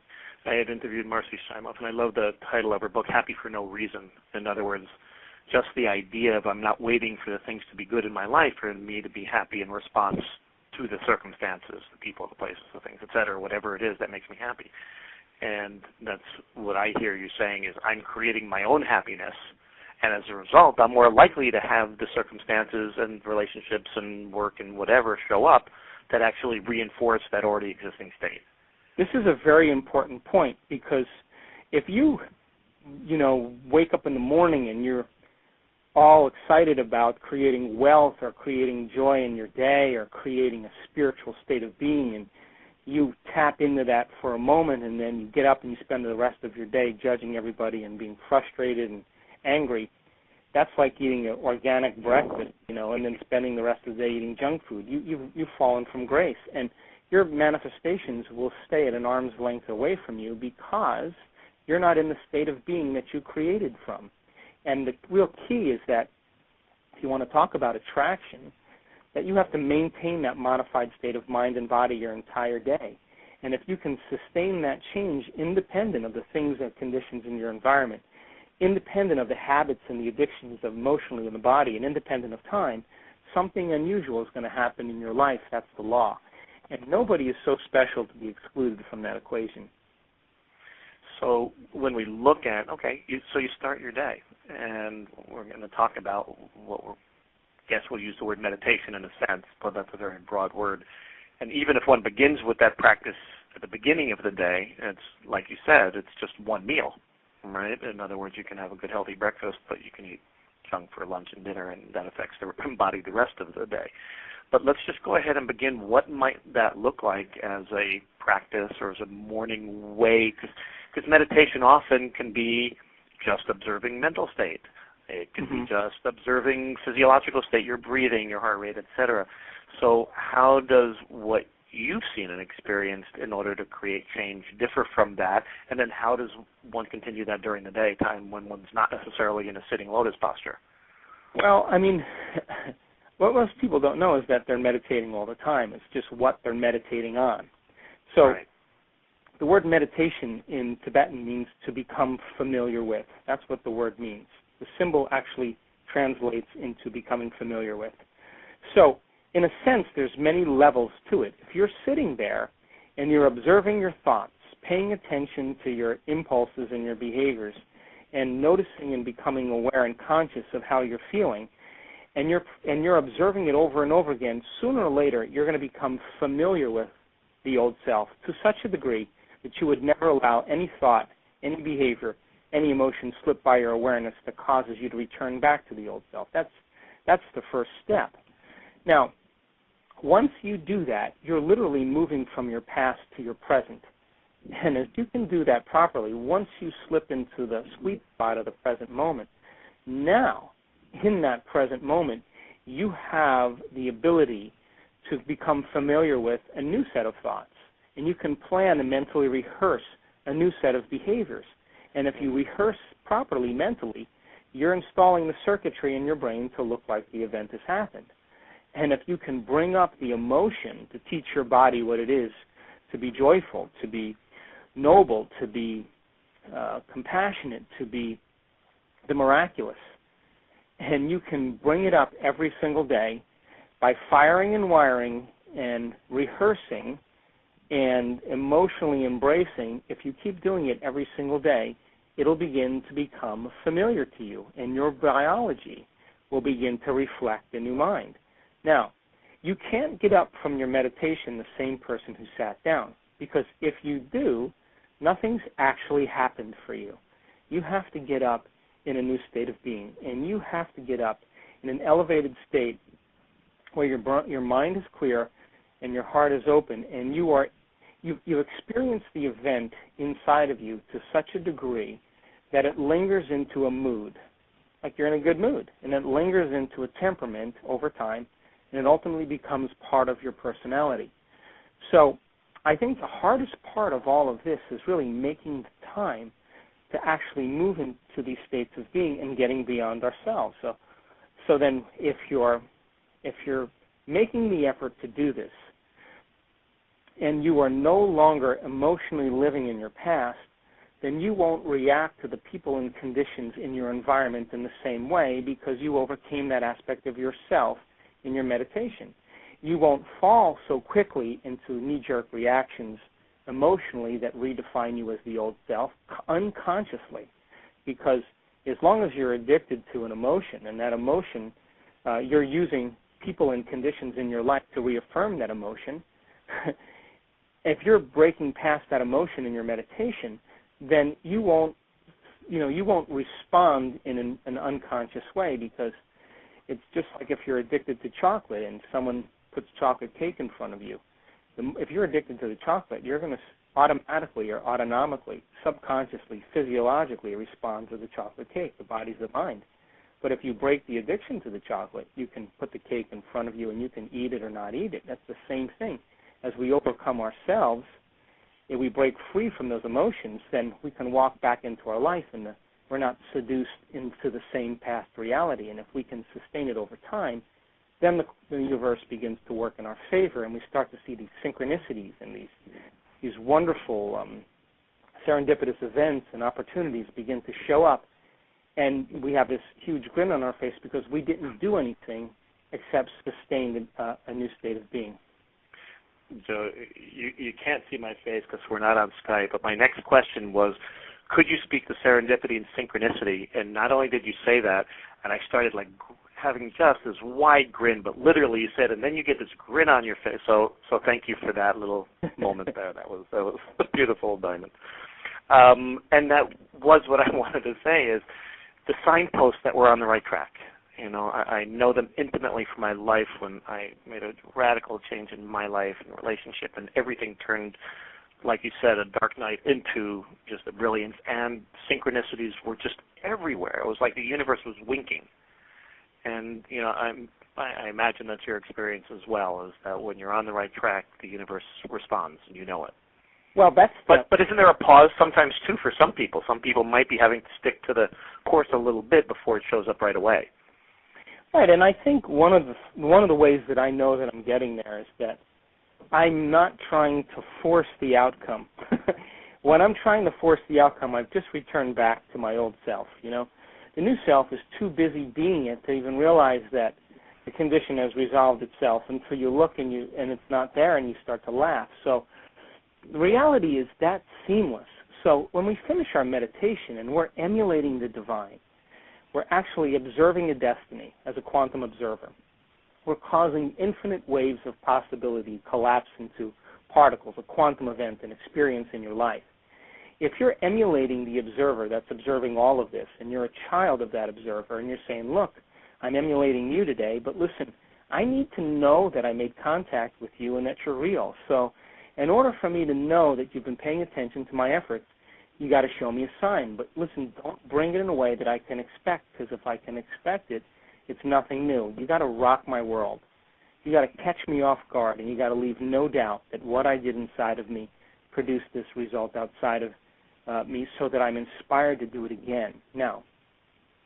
Speaker 3: I had interviewed Marcy Shimoff, and I love the title of her book, Happy for No Reason. In other words, just the idea of I'm not waiting for the things to be good in my life for me to be happy in response to the circumstances, the people, the places, the things, et cetera, whatever it is that makes me happy. And that's what I hear you saying is I'm creating my own happiness, and as a result, I'm more likely to have the circumstances and relationships and work and whatever show up that actually reinforce that already existing state.
Speaker 4: This is a very important point, because if you wake up in the morning and you're all excited about creating wealth or creating joy in your day or creating a spiritual state of being, and you tap into that for a moment, and then you get up and you spend the rest of your day judging everybody and being frustrated and angry, that's like eating an organic breakfast, and then spending the rest of the day eating junk food. You've fallen from grace, and your manifestations will stay at an arm's length away from you because you're not in the state of being that you created from. And the real key is that if you want to talk about attraction, that you have to maintain that modified state of mind and body your entire day. And if you can sustain that change independent of the things and conditions in your environment, independent of the habits and the addictions emotionally in the body, and independent of time, something unusual is going to happen in your life. That's the law. And nobody is so special to be excluded from that equation.
Speaker 3: So when we look at, so you start your day, and we're going to talk about we'll use the word meditation in a sense, but that's a very broad word. And even if one begins with that practice at the beginning of the day, it's like you said, it's just one meal, right? In other words, you can have a good healthy breakfast, but you can eat junk for lunch and dinner, and that affects the body the rest of the day. But let's just go ahead and begin. What might that look like as a practice or as a morning way? Because meditation often can be just observing mental state. It can be just observing physiological state, your breathing, your heart rate, etc. So how does what you've seen and experienced in order to create change differ from that? And then how does one continue that during the daytime when one's not necessarily in a sitting lotus posture?
Speaker 4: Well, I mean, what most people don't know is that they're meditating all the time. It's just what they're meditating on. So right. The word meditation in Tibetan means to become familiar with. That's what the word means. The symbol actually translates into becoming familiar with. So, in a sense, there's many levels to it. If you're sitting there and you're observing your thoughts, paying attention to your impulses and your behaviors, and noticing and becoming aware and conscious of how you're feeling, and you're observing it over and over again, sooner or later you're going to become familiar with the old self to such a degree that you would never allow any thought, any behavior, any emotion slip by your awareness that causes you to return back to the old self. That's the first step. Now, once you do that, you're literally moving from your past to your present. And if you can do that properly, once you slip into the sweet spot of the present moment, now, in that present moment, you have the ability to become familiar with a new set of thoughts. And you can plan and mentally rehearse a new set of behaviors. And if you rehearse properly mentally, you're installing the circuitry in your brain to look like the event has happened. And if you can bring up the emotion to teach your body what it is to be joyful, to be noble, to be compassionate, to be the miraculous, and you can bring it up every single day by firing and wiring and rehearsing and emotionally embracing, if you keep doing it every single day, it'll begin to become familiar to you, and your biology will begin to reflect a new mind. Now, you can't get up from your meditation the same person who sat down, because if you do, nothing's actually happened for you. You have to get up in a new state of being, and you have to get up in an elevated state where your mind is clear and your heart is open, and you experience the event inside of you to such a degree that it lingers into a mood, like you're in a good mood, and it lingers into a temperament over time, and it ultimately becomes part of your personality. So I think the hardest part of all of this is really making the time to actually move into these states of being and getting beyond ourselves. So then if you're making the effort to do this, and you are no longer emotionally living in your past, then you won't react to the people and conditions in your environment in the same way, because you overcame that aspect of yourself in your meditation. You won't fall so quickly into knee-jerk reactions emotionally that redefine you as the old self unconsciously, because as long as you're addicted to an emotion, and that emotion, you're using people and conditions in your life to reaffirm that emotion, if you're breaking past that emotion in your meditation, then you won't respond in an unconscious way, because it's just like if you're addicted to chocolate and someone puts chocolate cake in front of you. If you're addicted to the chocolate, you're going to automatically or autonomically, subconsciously, physiologically respond to the chocolate cake. The body's the mind. But if you break the addiction to the chocolate, you can put the cake in front of you and you can eat it or not eat it. That's the same thing. As we overcome ourselves, if we break free from those emotions, then we can walk back into our life, and we're not seduced into the same past reality. And if we can sustain it over time, then the universe begins to work in our favor, and we start to see these synchronicities and these wonderful serendipitous events and opportunities begin to show up. And we have this huge grin on our face because we didn't do anything except sustain a new state of being.
Speaker 3: So you can't see my face because we're not on Skype, but my next question was, could you speak to serendipity and synchronicity? And not only did you say that, and I started like having just this wide grin, but literally you said, and then you get this grin on your face. So thank you for that little moment there. That was beautiful, Diamond. And that was what I wanted to say is the signposts that we're on the right track. You know, I know them intimately from my life when I made a radical change in my life and relationship, and everything turned, like you said, a dark night into just a brilliance, and synchronicities were just everywhere. It was like the universe was winking. And, you know, I imagine that's your experience as well, is that when you're on the right track, the universe responds, and you know it.
Speaker 4: Well,
Speaker 3: but isn't there a pause sometimes, too, for some people? Some people might be having to stick to the course a little bit before it shows up right away.
Speaker 4: Right, and I think one of the ways that I know that I'm getting there is that I'm not trying to force the outcome. When I'm trying to force the outcome, I've just returned back to my old self, you know. The new self is too busy being it to even realize that the condition has resolved itself until you look and it's not there and you start to laugh. So the reality is that's seamless. So when we finish our meditation and we're emulating the divine, we're actually observing a destiny as a quantum observer. We're causing infinite waves of possibility collapse into particles, a quantum event, an experience in your life. If you're emulating the observer that's observing all of this, and you're a child of that observer, and you're saying, look, I'm emulating you today, but listen, I need to know that I made contact with you and that you're real. So in order for me to know that you've been paying attention to my efforts, you got to show me a sign. But listen, don't bring it in a way that I can expect, because if I can expect it, it's nothing new. You got to rock my world. You got to catch me off guard, and you got to leave no doubt that what I did inside of me produced this result outside of me, so that I'm inspired to do it again. Now,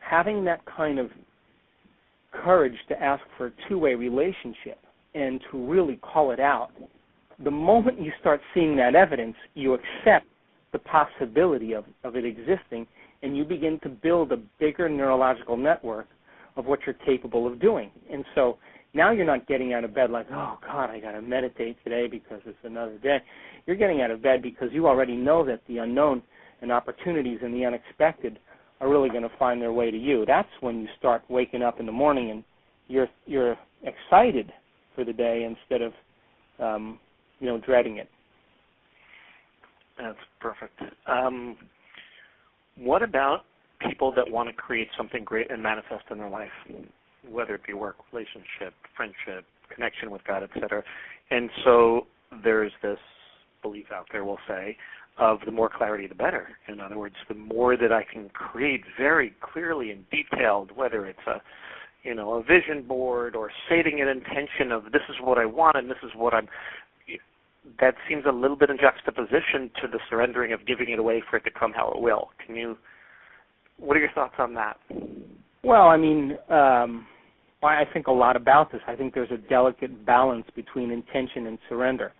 Speaker 4: having that kind of courage to ask for a two-way relationship and to really call it out, the moment you start seeing that evidence, you accept the possibility of it existing, and you begin to build a bigger neurological network of what you're capable of doing. And so now you're not getting out of bed like, oh, God, I got to meditate today because it's another day. You're getting out of bed because you already know that the unknown and opportunities and the unexpected are really going to find their way to you. That's when you start waking up in the morning and you're excited for the day instead of, dreading it.
Speaker 3: That's perfect. What about people that want to create something great and manifest in their life, whether it be work, relationship, friendship, connection with God, etc.? And so there's this belief out there, we'll say, of the more clarity, the better. In other words, the more that I can create very clearly and detailed, whether it's a vision board or stating an intention of this is what I want and this is what I'm, that seems a little bit in juxtaposition to the surrendering of giving it away for it to come how it will. What are your thoughts on that?
Speaker 4: Well, I think a lot about this. I think there's a delicate balance between intention and surrender.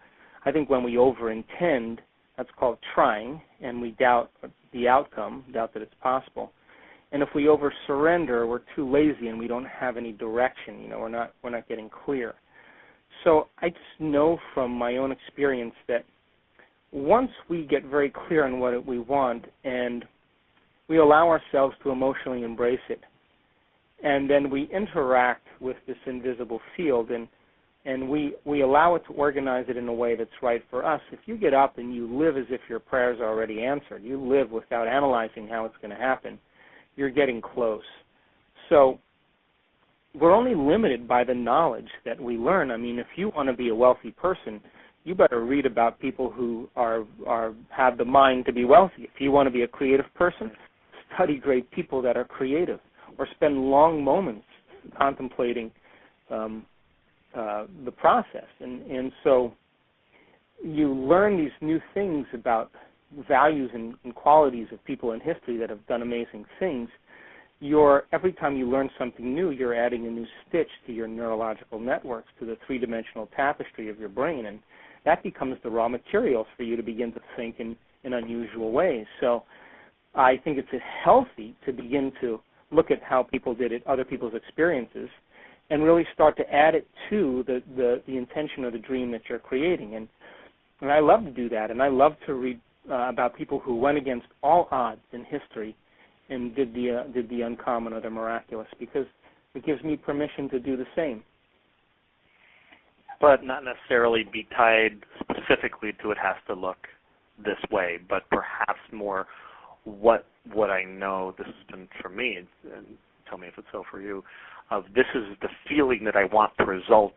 Speaker 4: I think when we over-intend, that's called trying, and we doubt the outcome, doubt that it's possible. And if we over-surrender, we're too lazy and we don't have any direction. We're not getting clear. So I just know from my own experience that once we get very clear on what we want and we allow ourselves to emotionally embrace it, and then we interact with this invisible field and we allow it to organize it in a way that's right for us. If you get up and you live as if your prayers are already answered, you live without analyzing how it's going to happen, you're getting close. So we're only limited by the knowledge that we learn. If you want to be a wealthy person, you better read about people who have the mind to be wealthy. If you want to be a creative person, study great people that are creative, or spend long moments contemplating the process. And so you learn these new things about values and qualities of people in history that have done amazing things. Every time you learn something new, you're adding a new stitch to your neurological networks, to the three-dimensional tapestry of your brain, and that becomes the raw materials for you to begin to think in unusual ways. So I think it's healthy to begin to look at how people did it, other people's experiences, and really start to add it to the intention or the dream that you're creating. And I love to do that, and I love to read about people who went against all odds in history and did the uncommon or the miraculous, because it gives me permission to do the same.
Speaker 3: But not necessarily be tied specifically to it has to look this way, but perhaps more what I know, this has been for me, and tell me if it's so for you, of this is the feeling that I want to result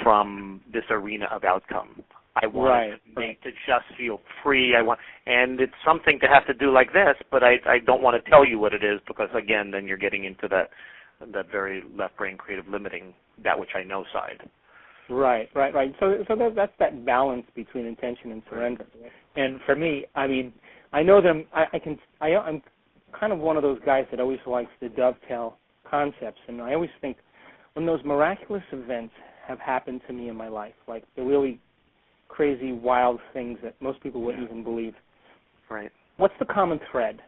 Speaker 3: from this arena of outcome. I want to just feel free. And it's something to have to do like this, but I don't want to tell you what it is, because again, then you're getting into that very left brain creative limiting that which I know side. Right.
Speaker 4: So that's that balance between intention and surrender. And for me, I know that I'm kind of one of those guys that always likes to dovetail concepts, and I always think when those miraculous events have happened to me in my life, like the really crazy, wild things that most people wouldn't even believe.
Speaker 3: Right.
Speaker 4: What's the common thread,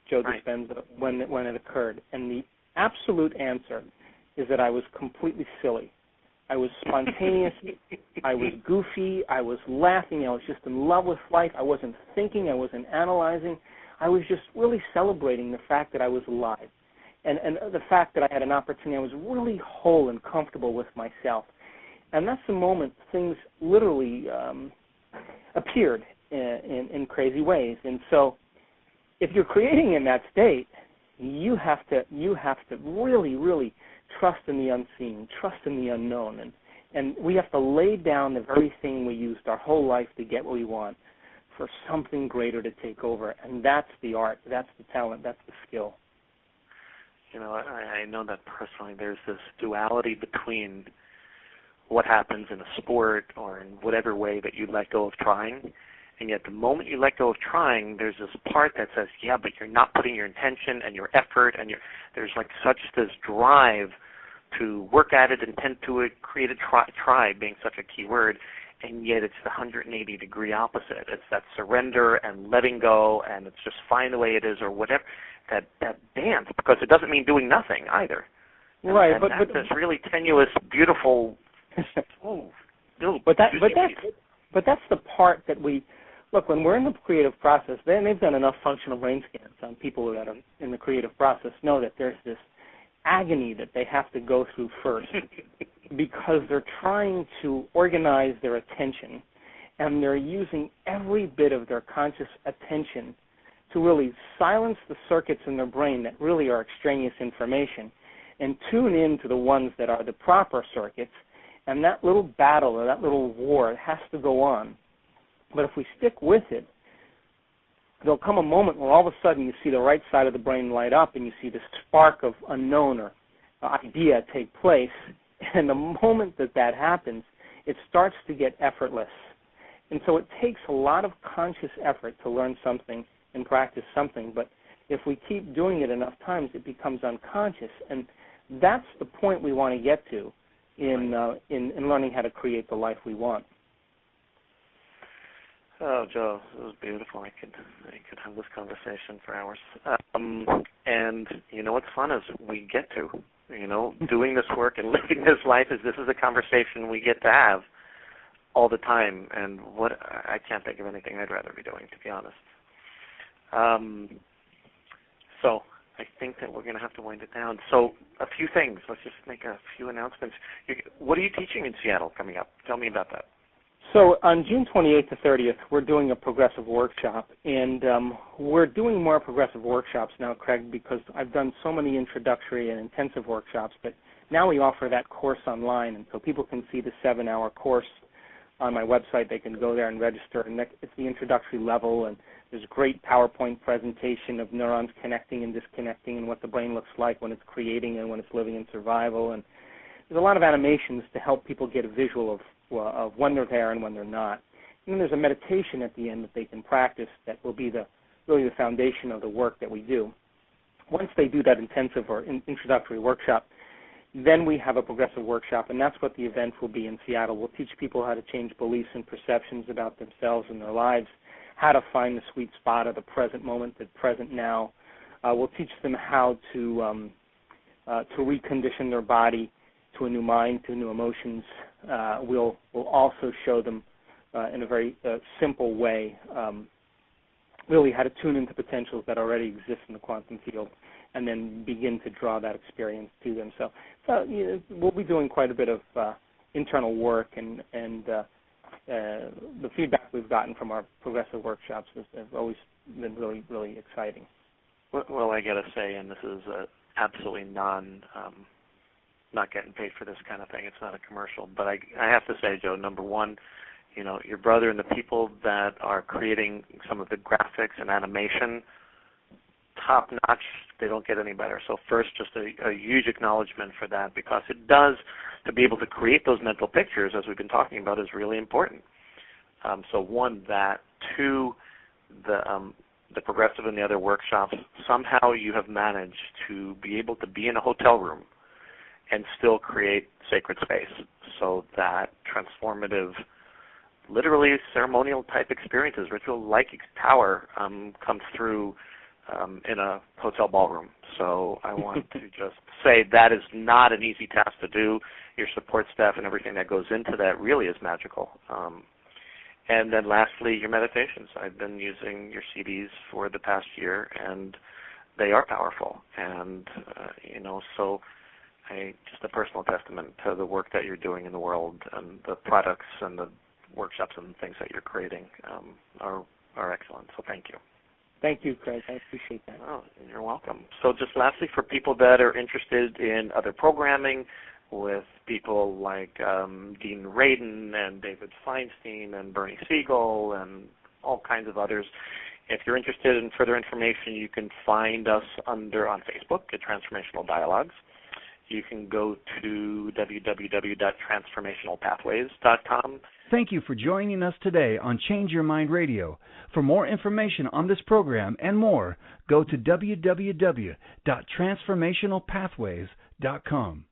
Speaker 4: Joe Dispenza, when it occurred? And the absolute answer is that I was completely silly. I was spontaneous. I was goofy. I was laughing. I was just in love with life. I wasn't thinking. I wasn't analyzing. I was just really celebrating the fact that I was alive, and the fact that I had an opportunity. I was really whole and comfortable with myself. And that's the moment things literally appeared in crazy ways. And so if you're creating in that state, you have to really, really trust in the unseen, trust in the unknown. And we have to lay down the very thing we used our whole life to get what we want for something greater to take over. And that's the art, that's the talent, that's the skill.
Speaker 3: I know that personally. There's this duality between what happens in a sport or in whatever way that you let go of trying, and yet the moment you let go of trying, there's this part that says, yeah, but you're not putting your intention and your effort, and there's like such this drive to work at it, intend to it, create a try being such a key word, and yet it's the 180-degree opposite. It's that surrender and letting go, and it's just fine the way it is or whatever, that dance, because it doesn't mean doing nothing either.
Speaker 4: Right,
Speaker 3: and that's this really tenuous, beautiful...
Speaker 4: But that's the part that we look when we're in the creative process. They've done enough functional brain scans on people that are in the creative process know that there's this agony that they have to go through first because they're trying to organize their attention, and they're using every bit of their conscious attention to really silence the circuits in their brain that really are extraneous information and tune in to the ones that are the proper circuits. And that little battle or that little war has to go on. But if we stick with it, there'll come a moment where all of a sudden you see the right side of the brain light up and you see this spark of unknown or idea take place. And the moment that that happens, it starts to get effortless. And so it takes a lot of conscious effort to learn something and practice something. But if we keep doing it enough times, it becomes unconscious. And that's the point we want to get to in learning how to create the life we want.
Speaker 3: Oh, Joe, it was beautiful. I could have this conversation for hours. And you know what's fun is we get to, doing this work and living this life this is a conversation we get to have all the time. And I can't think of anything I'd rather be doing, to be honest. So I think that we're going to have to wind it down. So a few things. Let's just make a few announcements. What are you teaching in Seattle coming up? Tell me about that.
Speaker 4: So on June 28th to 30th, we're doing a progressive workshop, and we're doing more progressive workshops now, Craig, because I've done so many introductory and intensive workshops, but now we offer that course online, and so people can see the 7-hour course on my website. They can go there and register, and it's the introductory level, and there's a great PowerPoint presentation of neurons connecting and disconnecting and what the brain looks like when it's creating and when it's living in survival, and there's a lot of animations to help people get a visual of when they're there and when they're not. And then there's a meditation at the end that they can practice that will be really the foundation of the work that we do. Once they do that intensive or introductory workshop, then we have a progressive workshop, and that's what the event will be in Seattle. We'll teach people how to change beliefs and perceptions about themselves and their lives, how to find the sweet spot of the present moment, the present now. We'll teach them how to recondition their body to a new mind, to new emotions. We'll also show them in a very simple way really how to tune into potentials that already exist in the quantum field and then begin to draw that experience to them. So we'll be doing quite a bit of internal work, and the feedback we've gotten from our progressive workshops has always been really, really exciting.
Speaker 3: Well, I got to say, and this is absolutely not getting paid for this kind of thing. It's not a commercial. But I have to say, Joe, number one, your brother and the people that are creating some of the graphics and animation, top notch. They don't get any better. So first, just a huge acknowledgement for that, because it does, to be able to create those mental pictures, as we've been talking about, is really important. So one, that. Two, the progressive and the other workshops, somehow you have managed to be able to be in a hotel room and still create sacred space, so that transformative, literally ceremonial type experiences, ritual-like power comes through in a hotel ballroom. So I want to just say that is not an easy task to do. Your support staff and everything that goes into that really is magical. And then lastly, your meditations. I've been using your CDs for the past year, and they are powerful. And, so just a personal testament to the work that you're doing in the world, and the products and the workshops and things that you're creating are excellent. So thank you.
Speaker 4: Thank you, Craig. I appreciate that.
Speaker 3: Oh, you're welcome. So just lastly, for people that are interested in other programming with people like Dean Radin and David Feinstein and Bernie Siegel and all kinds of others, if you're interested in further information, you can find us on Facebook at Transformational Dialogues. You can go to www.transformationalpathways.com.
Speaker 2: Thank you for joining us today on Change Your Mind Radio. For more information on this program and more, go to www.transformationalpathways.com.